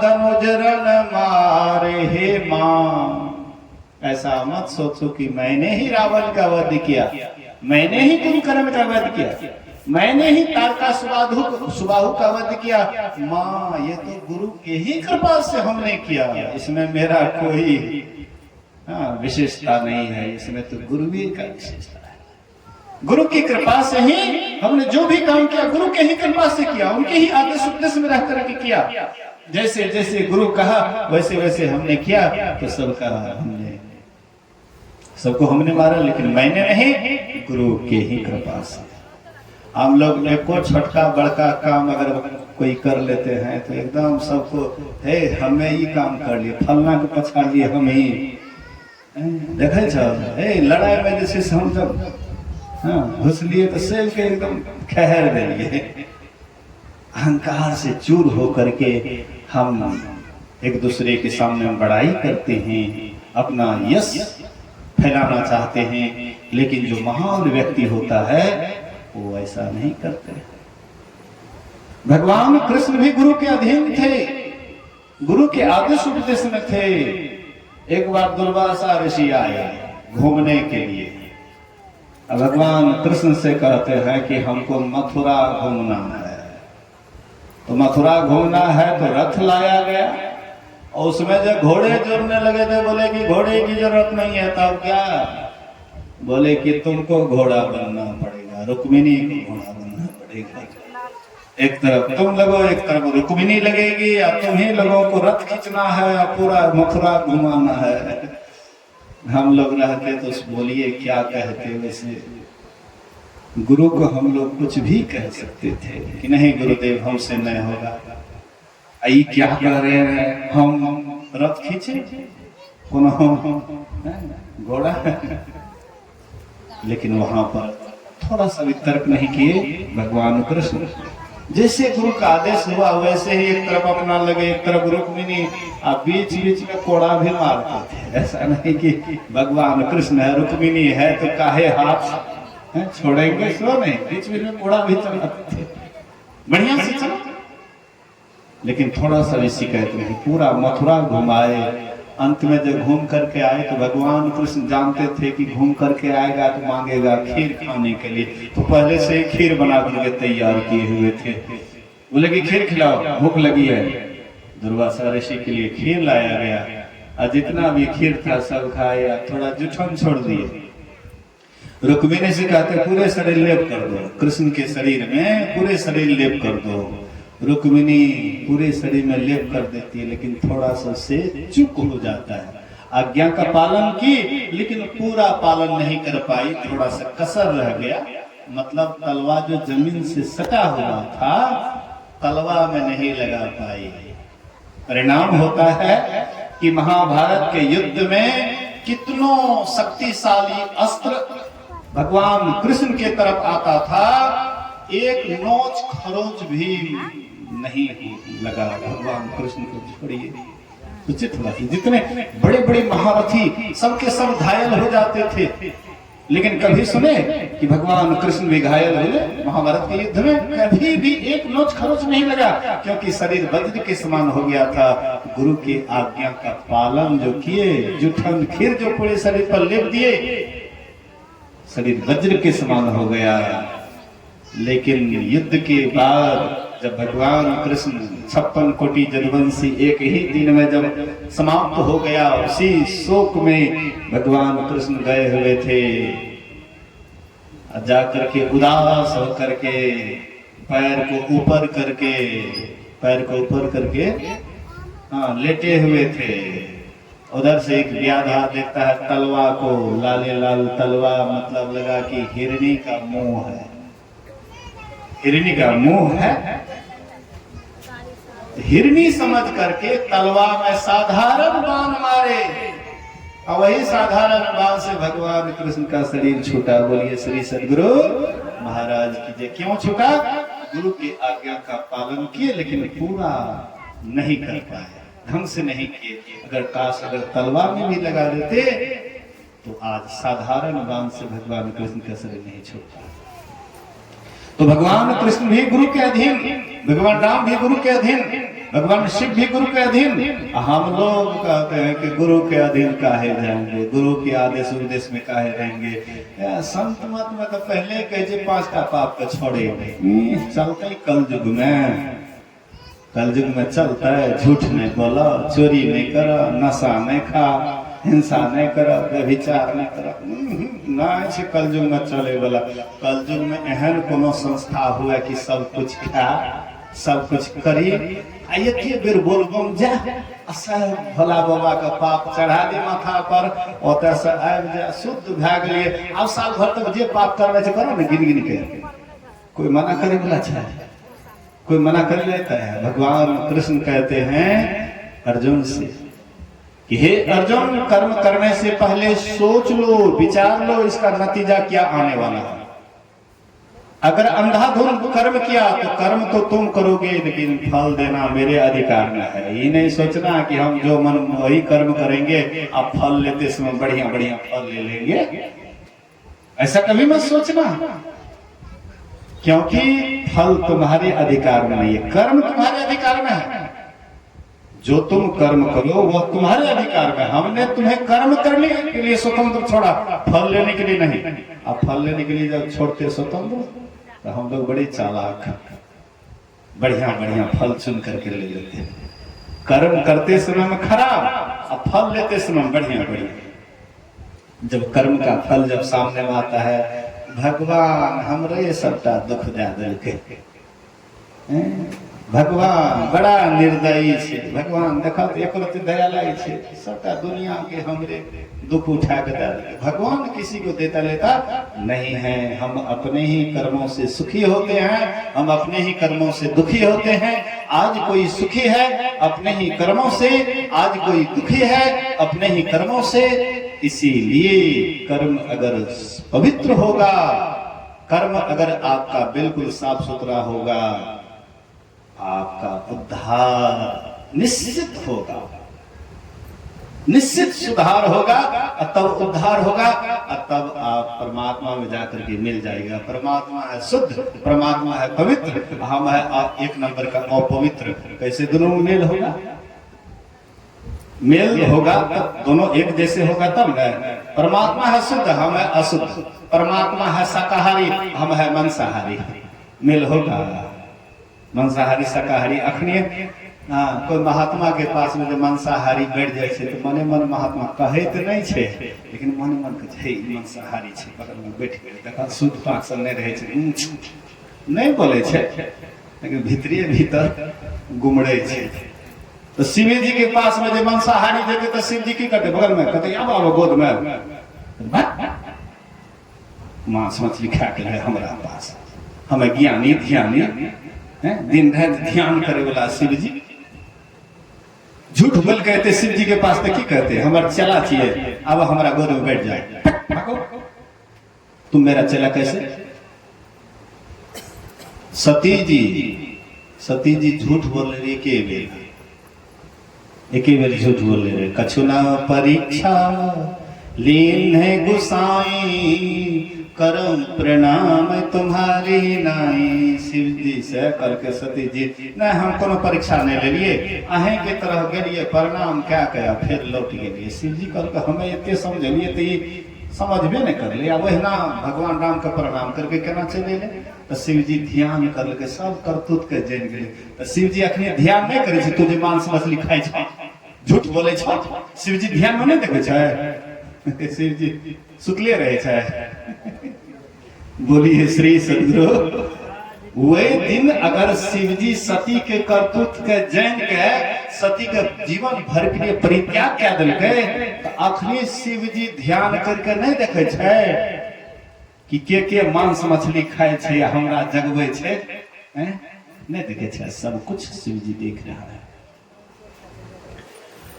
धनुजरन मारे। हे मां, ऐसा मत सोचो कि मैंने ही रावण का वध किया, मैंने ही कुंभकर्ण का वध किया, मैंने ही तारका सुबाहु का वध किया। मां, ये तो गुरु के ही कृपा से हमने किया, इसमें मेरा कोई विशेषता नहीं है, इसमें तो गुरुवीर का विशेषता है। गुरु की कृपा से ही हमने जो भी काम किया गुरु के ही कृपा से किया, उनके ही आदेश उपदेश में रह करके किया। जैसे जैसे गुरु कहा वैसे वैसे हमने किया, तो सबका हमने सबको हमने मारा, लेकिन मैंने नहीं, गुरु के ही कृपा से। हम लोग एक को छोटका बड़का काम अगर कोई कर लेते हैं तो एकदम सबको, हे हमें ये काम कर लिए, फलना को पछाड़ लिए हम ही। देखे छो, लड़ाई में जैसे हम जब घुस लिए तो सेब के एकदम खहर देंगे। अहंकार से चूर होकर के हम एक दूसरे के सामने बड़ाई करते हैं, अपना यश फैलाना चाहते हैं, लेकिन जो महान व्यक्ति होता है वो ऐसा नहीं करते। भगवान कृष्ण भी गुरु के अधीन थे, गुरु के आदेश उपदेश में थे। एक बार दुर्वासा ऋषि आए घूमने के लिए, भगवान कृष्ण से कहते हैं कि हमको मथुरा घूमना है। तो मथुरा घूमना है तो रथ लाया गया, और उसमें जब घोड़े जुड़ने लगे थे, बोले कि घोड़े की जरूरत नहीं है, तब क्या बोले कि तुमको घोड़ा बनना पड़ेगा, रुक्मिणी को घोड़ा बनना पड़ेगा। एक तरफ तुम लगो, एक तरफ रुक्मिणी लगेगी, या तुम ही लोगों को रथ खींचना है या पूरा मथुरा घुमाना है। हम लोग रहते तो बोलिए क्या कहते, वैसे गुरु को हम लोग कुछ भी कह सकते थे कि नहीं गुरुदेव हमसे नहीं होगा, आई क्या कह रहे हैं, हम रथ खींचे घोड़ा। लेकिन वहां पर थोड़ा सा भी तर्क नहीं किए भगवान कृष्ण। जैसे गुरु का आदेश हुआ वैसे ही एक तरफ अपना लगे, एक तरफ रुक्मिणी, आप बीच बीच में कोड़ा भी मारते थे। ऐसा नहीं कि भगवान कृष्ण है, रुक्मिणी है तो काहे हाथ छोड़ेंगे, सो नहीं, बीच बीच में कोड़ा भी चलाते थे, बढ़िया से चला। लेकिन थोड़ा सा भी शिकायत नहीं, पूरा मथुरा घुमाए। अंत में जब घूम करके आए तो भगवान कृष्ण जानते थे कि घूम करके आएगा तो मांगेगा खीर खाने के लिए, तो पहले से खीर बना करके तैयार किए हुए थे। बोले कि खीर खिलाओ, भूख लगी है। दुर्वासा ऋषि के लिए खीर लाया गया, और जितना भी खीर था सब खाया, थोड़ा जुठन छोड़ दिए। रुक्मिणी से कहते पूरे शरीर लेप कर दो, कृष्ण के शरीर में पूरे शरीर लेप कर दो। रुक्मिणी पूरे शरीर में लेप कर देती है, लेकिन थोड़ा सा से चूक हो जाता है। आज्ञा का पालन की लेकिन पूरा पालन नहीं कर पाई, थोड़ा सा कसर रह गया। मतलब तलवा जो जमीन से सटा हुआ था तलवा में नहीं लगा पाई। परिणाम होता है कि महाभारत के युद्ध में कितनों शक्तिशाली अस्त्र भगवान कृष्ण के तरफ आता था, एक नोच खरोच भी नहीं लगा भगवान कृष्ण को। छोड़िए, उचित बात है, जितने बड़े बड़े महारथी सबके सब घायल हो जाते थे, लेकिन कभी सुने कि भगवान कृष्ण भी घायल हुए महाभारत के युद्ध में? कभी भी एक नोच खरोच नहीं लगा, क्योंकि शरीर वज्र के समान हो गया था। गुरु की आज्ञा का पालन जो किए, जुठन खीर जो पूरे शरीर पर लेप दिए, शरीर वज्र के समान हो गया। लेकिन युद्ध के बाद जब भगवान कृष्ण 56 कोटि जदुवंशी एक ही दिन में जब समाप्त हो गया, उसी शोक में भगवान कृष्ण गए हुए थे। जाकर के उदास होकर के पैर को ऊपर करके हाँ लेटे हुए थे। उधर से एक व्याधा देखता है तलवा को, लाले लाल तलवा, मतलब लगा कि हिरनी का मुंह है, हिरनी का मुंह है। हिरनी समझ करके तलवा में साधारण बाण मारे, और वही साधारण बाण से भगवान कृष्ण का शरीर छूटा। बोलिए श्री सद्गुरु महाराज की जय। क्यों छूटा? गुरु की आज्ञा का पालन किए, लेकिन पूरा नहीं कर पाए, ढंग से नहीं किए। अगर तलवार में भी लगा देते तो आज साधारण बाण से भगवान कृष्ण का शरीर नहीं छूटता। तो भगवान कृष्ण भी गुरु के अधीन, भगवान राम भी गुरु के अधीन, भगवान शिव भी गुरु के अधीन। हम लोग कहते हैं कि गुरु के अधीन काहे जाएंगे, गुरु के आदेश उपदेश में काहे रहेंगे। संत मत में तो पहले कहे 5टा पाप को छोड़े, चलते कलयुग में चलता है। झूठ नहीं बोला, चोरी नहीं करा, नशा नहीं खा, हिंसा नहीं करा, व्यभिचार नहीं करा, ना कलयुग में चले वाला। कलयुग में एहन कोनो संस्था हुआ कि सब कुछ खा, सब कुछ करी, एक बेर बोलबम जा, भोला बाबा का पाप चढ़ा दी माथा पर, ओतऽ से आबि जा, शुद्ध भए गेलिए। आब साल भर तक जे पाप करना छै करो ने, गिन के। कोई मना करे वाला छै? कोई मना कर लेता है? भगवान कृष्ण कहते हैं अर्जुन से कि हे अर्जुन, कर्म करने से पहले सोच लो, विचार लो इसका नतीजा क्या आने वाला है। अगर अंधाधुंध कर्म किया तो कर्म तो तुम करोगे, लेकिन फल देना मेरे अधिकार में है। ये नहीं सोचना कि हम जो मन वही कर्म करेंगे, अब फल लेते समय बढ़िया बढ़िया फल ले लेंगे, ऐसा कभी मत सोचना, क्योंकि फल तुम्हारे अधिकार में नहीं है, कर्म तुम्हारे अधिकार में है। जो तुम कर्म करो वो तुम्हारे अधिकार में। हमने तुम्हें कर्म करने के लिए स्वतंत्र छोड़ा, फल लेने के लिए नहीं। अब फल लेने के लिए जब छोड़ते स्वतंत्र, तो हम लोग बड़े चालाक, बढ़िया बढ़िया फल चुन करके ले लेते हैं। कर्म करते समय में खराब, अब फल लेते समय बढ़िया बढ़िया। जब कर्म का फल जब सामने में आता है, भगवान हमरे सबटा दुख दे देलके, भगवान बड़ा निर्दयी छे, भगवान देखा तो एक रत्ती दया लागे छे, सबटा दुनिया के हमरे दुख उठा के दे देलके। भगवान किसी को देता लेता नहीं है। हम अपने ही कर्मों से सुखी होते हैं, हम अपने ही कर्मों से दुखी होते हैं। आज कोई सुखी है अपने ही कर्मों से, आज कोई दुखी है अपने ही कर्मों से। इसीलिए कर्म अगर पवित्र होगा, कर्म अगर आपका बिल्कुल साफ सुथरा होगा, आपका उद्धार निश्चित होगा, निश्चित सुधार होगा, तब उद्धार होगा, तब आप परमात्मा में जाकर के मिल जाएगा। परमात्मा है शुद्ध, परमात्मा है पवित्र, हम है एक नंबर का अपवित्र। कैसे दोनों में मेल होगा? मेल होगा तब दोनों एक जैसे होगा तब न। परमात्मा है शुद्ध, हम है अशुद्ध, परमात्मा है शाकाहारी, हम है मांसाहारी, मेल होगा। मांसाहारी शाकाहारी अखनी कोई महात्मा के पास में जो मांसाहारी बैठ जाए तो मने मन महात्मा कहे तो नहीं छे, लेकिन मने मन कहे मांसाहारी छे, बगल में बैठ गए देखा शुद्ध पाक सब नहीं रहे छे, नहीं बोले छे, लेकिन भीतरी भीतर गुमड़े छे। तो शिव जी के पास में जो मांसाहारी देते तो शिव जी की करते बगल में कहते अब आओ गोद में मांस मछली खा के है हमारा पास, हमें ज्ञानी ध्यानी दिन रात ध्यान करे वाला शिव जी। झूठ बोल कहते शिव जी के पास तो की कहते हमारा चला चाहिए, अब हमारा गोद में बैठ जाए। तुम मेरा चला कैसे? सती जी झूठ बोल रही एक बेर झूठ बोल रहे। कछु ना परीक्षा लीन है गुसाई, करम प्रणाम तुम्हारी नाई। शिव जी से करके सती जी नहीं हम कोनो परीक्षा नहीं ले लिए, अहें के तरह गलिए प्रणाम क्या कया फिर लौट गए। शिव जी करके हमें इतने समझलिए तो ये समझबे नहीं कर लिया, वही ना भगवान राम का प्रणाम करके केना चले ले। तो शिव जी ध्यान कर के सब करतूत के जान गए। तो शिव जी अखनी ध्यान नहीं करे तू जे मांस मछली खाई छ, झूठ बोले छ, शिव जी ध्यान में नहीं देखे छ, शिव जी सुतले रहे छ। बोलिए श्री सद्गुरु वही दिन अगर शिव जी सती के करतूत के जान के सती के जीवन भर के लिए परित्याग क्या दिल तो अखनी शिव जी ध्यान करके नहीं देखे छे कि के मांस मछली खाए छे या हमरा जगवे छे, नहीं देखे छे। सब कुछ शिव जी देख रहा है।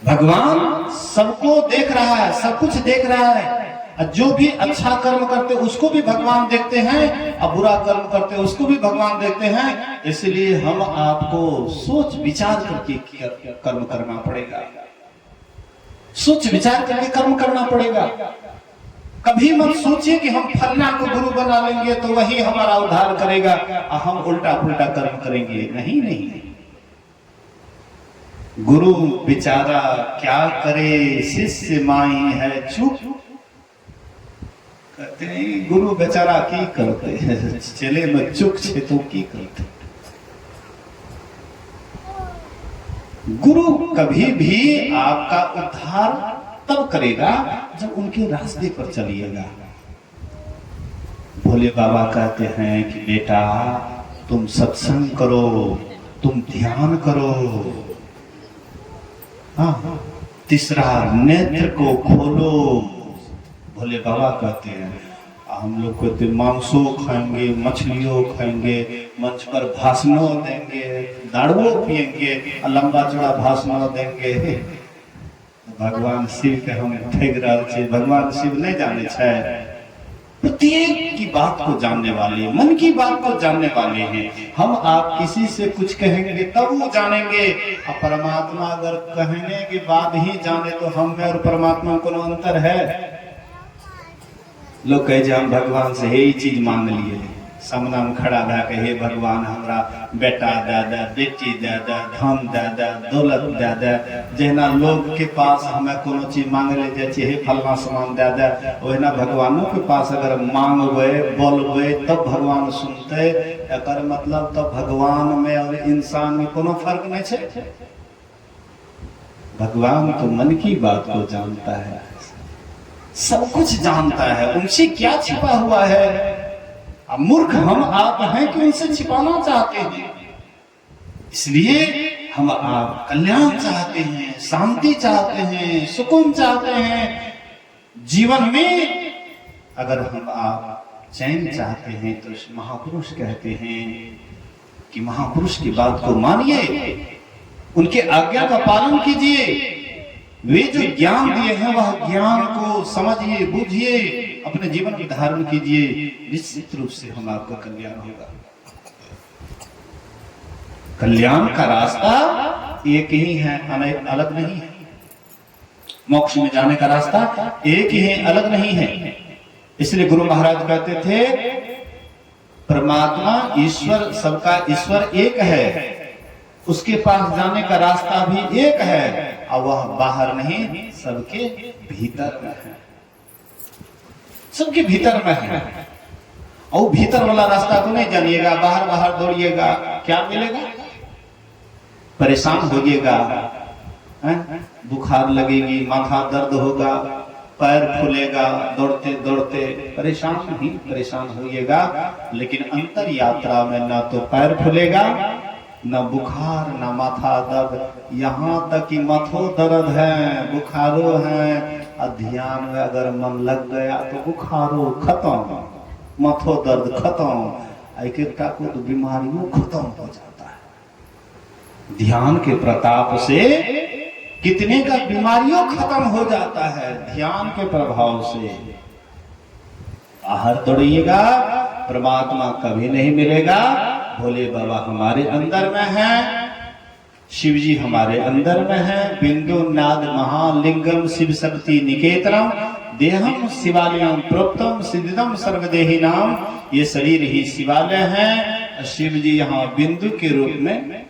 भगवान सबको देख रहा है, सब कुछ देख रहा है। जो भी अच्छा कर्म करते उसको भी भगवान देखते हैं और बुरा कर्म करते उसको भी भगवान देखते हैं। इसलिए हम आपको सोच विचार करके कर्म करना पड़ेगा, सोच विचार करके कर्म करना पड़ेगा। कभी मत सोचिए कि हम फलना को गुरु बना लेंगे तो वही हमारा उद्धार करेगा और हम उल्टा पुल्टा कर्म करेंगे। नहीं नहीं, गुरु बेचारा क्या करे, शिष्य माई है चुप। कहते हैं गुरु बेचारा की करते, चले में चुप छे तो की करते। गुरु कभी भी आपका उद्धार तब करेगा जब उनके रास्ते पर चलिएगा। भोले बाबा कहते हैं कि बेटा तुम सत्संग करो, तुम ध्यान करो। हाँ, तीसरा नेत्र को खोलो। भोले बाबा कहते हैं हम लोग कहते मांसो खाएंगे, मछलियों खाएंगे, मंच पर भाषणों देंगे, दाड़ुओं पिएंगे, लंबा चौड़ा भाषणों देंगे। भगवान शिव के हम ठग रहे छे। भगवान शिव नहीं जाने छे, प्रत्येक की बात को जानने वाले, मन की बात को जानने वाले हैं। हम आप किसी से कुछ कहेंगे तब वो जानेंगे। और परमात्मा अगर कहने के बाद ही जाने तो हम में और परमात्मा को अंतर है। लोग कहे हम भगवान से यही चीज मांग लिए, सामना में खड़ा रह के हे भगवान हमरा बेटा दे दे, बेटी दे दे, धन दे दे, दौलत दे दे। जहिना लोग के पास हमें कोनो चीज मांगे ले जाए हे फलना सामान दे दे, ओहिना भगवानों के पास अगर मांगबे बोलबे तब भगवान सुनते। एकर मतलब तो भगवान में और इंसान में कोनो फर्क नहीं है। भगवान तो मन की बात को जानता है, सब कुछ जानता है, उनसे क्या छिपा हुआ है। अब मूर्ख हम आप हैं कि उनसे छिपाना चाहते हैं। इसलिए हम आप कल्याण चाहते हैं, शांति चाहते हैं, सुकून चाहते हैं। जीवन में अगर हम आप चैन चाहते हैं तो महापुरुष कहते हैं कि महापुरुष की बात को मानिए, उनके आज्ञा का पालन कीजिए। वे जो ज्ञान दिए हैं वह ज्ञान को समझिए, बुझिए, अपने जीवन में धारण कीजिए। निश्चित रूप से हम आपका कल्याण होगा। कल्याण का रास्ता एक ही है, अलग नहीं है। मोक्ष में जाने का रास्ता एक ही है, अलग नहीं है। इसलिए गुरु महाराज कहते थे परमात्मा ईश्वर, सबका ईश्वर एक है, उसके पास जाने का रास्ता भी एक है और वह बाहर नहीं, सबके भीतर में है, सबके भीतर में है। और भीतर वाला रास्ता तो नहीं जानिएगा, बाहर बाहर दौड़िएगा, क्या मिलेगा? परेशान होइएगा, बुखार लगेगी, माथा दर्द होगा, पैर फूलेगा, दौड़ते दौड़ते परेशान ही परेशान होइएगा। लेकिन अंतर यात्रा में ना तो पैर फूलेगा, न बुखार, न माथा दर्द, यहाँ तक कि माथो दर्द है, बुखारो है। ध्यान में अगर मन लग गया तो बुखारो खत्म, माथो दर्द खत्म, एक को तो बीमारियों खत्म हो जाता है। ध्यान के प्रताप से कितने का बीमारियों खत्म हो जाता है, ध्यान के प्रभाव से। बाहर दौड़िएगा, परमात्मा कभी नहीं मिलेगा। भोले बाबा हमारे अंदर में है, शिव जी हमारे अंदर में है। बिंदु नाद महालिंगम शिव शक्ति निकेतनम देहम शिवालयम प्रोक्तम सिद्धिदम सर्वदेही नाम। ये शरीर ही शिवालय है। शिव जी यहाँ बिंदु के रूप में,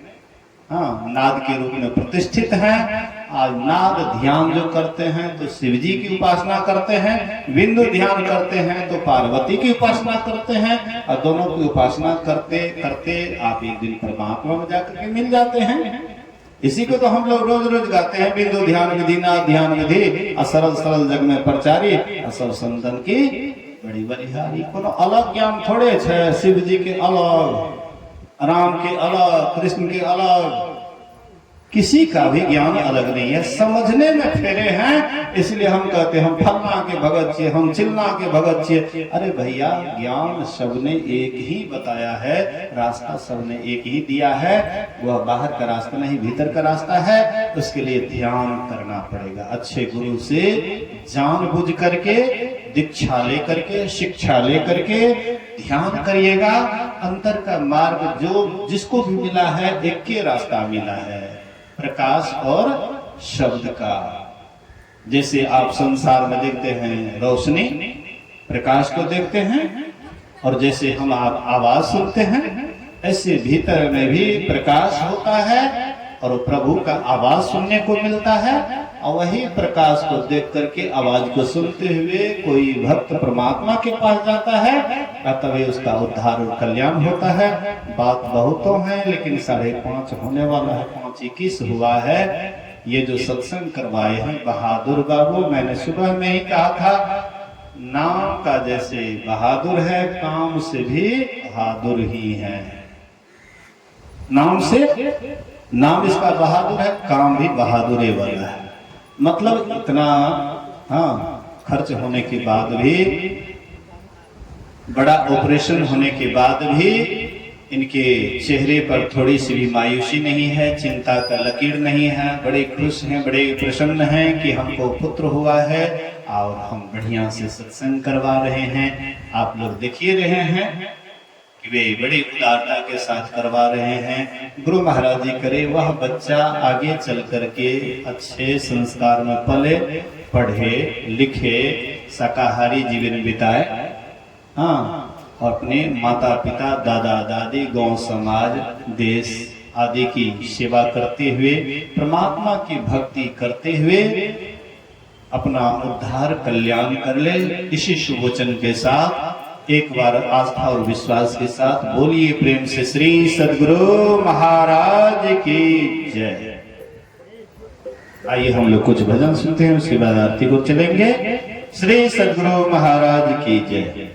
नाद के रूप में प्रतिष्ठित हैं। आज नाद ध्यान जो करते हैं तो शिव जी की उपासना करते हैं, बिंदु ध्यान करते हैं तो पार्वती की उपासना करते हैं। और दोनों की उपासना करते करते आप एक दिन परमात्मा में जाकर के मिल जाते हैं। इसी को तो हम लोग रोज रोज गाते हैं, बिंदु ध्यान विधि, नाद ध्यान विधि, सरल सरल जग में प्रचारी, सब संतन की बड़ी बलिहारी। कोनो अलग ज्ञान थोड़े छे, शिव जी के अलग राम के अलग, कृष्ण के अलग, किसी का भी ज्ञान अलग नहीं है, समझने में फेरे हैं। इसलिए हम कहते हैं हम फलना के भगत छे, हम चिल्ला के भगत छे। अरे भैया, ज्ञान सबने एक ही बताया है, रास्ता सबने एक ही दिया है। वह बाहर का रास्ता नहीं, भीतर का रास्ता है। उसके लिए ध्यान करना पड़ेगा, अच्छे गुरु से जानबूझ करके, दीक्षा लेकर के, शिक्षा लेकर के ध्यान करिएगा। अंतर का मार्ग जो जिसको भी मिला है, एक के रास्ता मिला है, प्रकाश और शब्द का। जैसे आप संसार में देखते हैं रोशनी, प्रकाश को देखते हैं, और जैसे हम आप आवाज सुनते हैं, ऐसे भीतर में भी प्रकाश होता है और प्रभु का आवाज सुनने को मिलता है। और वही प्रकाश को देख करके, आवाज को सुनते हुए कोई भक्त परमात्मा के पास जाता है, तभी उसका उद्धार और कल्याण होता है। बात बहुतों है, लेकिन 5:30 होने वाला है, 5:21 हुआ है। ये जो सत्संग करवाए हैं बहादुर बाबू, मैंने सुबह में ही कहा था, नाम का जैसे बहादुर है, काम से भी बहादुर ही है। नाम से, नाम इसका बहादुर है, काम भी बहादुरी वाला है। मतलब इतना खर्च होने के बाद भी, बड़ा ऑपरेशन होने के बाद भी इनके चेहरे पर थोड़ी सी भी मायूसी नहीं है, चिंता का लकीर नहीं है। बड़े खुश हैं, बड़े प्रसन्न हैं कि हमको पुत्र हुआ है और हम बढ़िया से सत्संग करवा रहे हैं। आप लोग देखिए रहे हैं कि वे बड़ी उदारता के साथ करवा रहे हैं। गुरु महाराज जी करे वह बच्चा आगे चल करके अच्छे संस्कार में पले, पढ़े लिखे, शाकाहारी जीवन बिताए, और अपने माता पिता, दादा दादी, गांव समाज, देश आदि की सेवा करते हुए, परमात्मा की भक्ति करते हुए अपना उद्धार कल्याण कर ले। इसी शुभ वचन के साथ एक बार आस्था और विश्वास के साथ बोलिए प्रेम से श्री सद्गुरु महाराज की जय। आइए हम लोग कुछ भजन सुनते हैं, उसके बाद आरती को चलेंगे। श्री सद्गुरु महाराज की जय।